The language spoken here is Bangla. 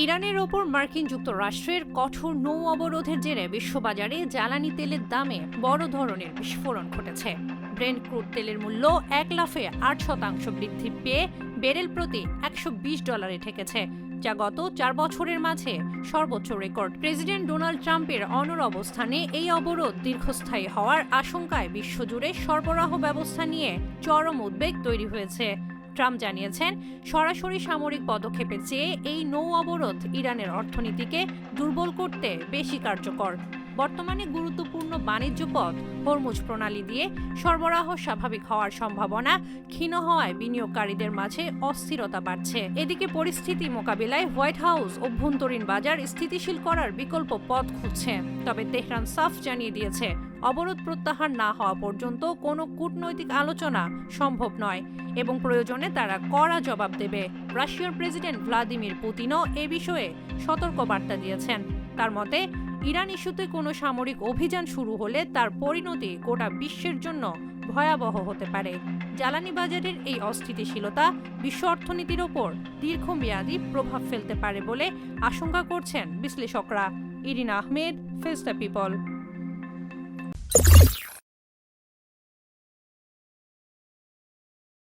ইরানের ওপর মার্কিন যুক্তরাষ্ট্রের কঠোর নৌ অবরোধের জেরে বিশ্ববাজারে জ্বালানি তেলের দামে বড় ধরনের বিস্ফোরণ ঘটেছে। ব্রেন্ট ক্রুড তেলের মূল্য এক লাফে 8% বৃদ্ধি পেয়ে ব্যারেল প্রতি $120 ঠেকেছে, যা গত 4 বছরের মাঝে সর্বোচ্চ রেকর্ড। প্রেসিডেন্ট ডোনাল্ড ট্রাম্পের অনড় অবস্থানে এই অবরোধ দীর্ঘস্থায়ী হওয়ার আশঙ্কায় বিশ্বজুড়ে সরবরাহ ব্যবস্থা নিয়ে চরম উদ্বেগ তৈরি হয়েছে। ট্রাম্প জানিয়েছেন, সরাসরি সামরিক পদক্ষেপের চেয়ে এই নৌ অবরোধ ইরানের অর্থনীতিকে দুর্বল করতে বেশি কার্যকর। বর্তমানে গুরুত্বপূর্ণ বাণিজ্য পথ হরমুজ প্রণালী দিয়ে সরবরাহ স্বাভাবিক হওয়ার সম্ভাবনা ক্ষীণ হওয়ায় বিনিয়োগকারীদের মাঝে অস্থিরতা বাড়ছে। এদিকে পরিস্থিতি মোকাবিলায় হোয়াইট হাউস অভ্যন্তরীণ বাজার স্থিতিশীল করার বিকল্প পথ খুঁজছে। তবে তেহরান সাফ জানিয়ে দিয়েছে, অবরোধ প্রত্যাহার না হওয়া পর্যন্ত কোনো কূটনৈতিক আলোচনা সম্ভব নয় এবং প্রয়োজনে তারা কড়া জবাব দেবে। রাশিয়ার প্রেসিডেন্ট ভ্লাদিমির পুতিনও এ বিষয়ে সতর্কবার্তা দিয়েছেন। তার মতে, ইরান ইস্যুতে কোনো সামরিক অভিযান শুরু হলে তার পরিণতি গোটা বিশ্বের জন্য ভয়াবহ হতে পারে। জ্বালানি বাজারের এই অস্থিতিশীলতা বিশ্ব অর্থনীতির ওপর দীর্ঘমেয়াদী প্রভাব ফেলতে পারে বলে আশঙ্কা করছেন বিশ্লেষকরা। Irina Ahmed, face the people.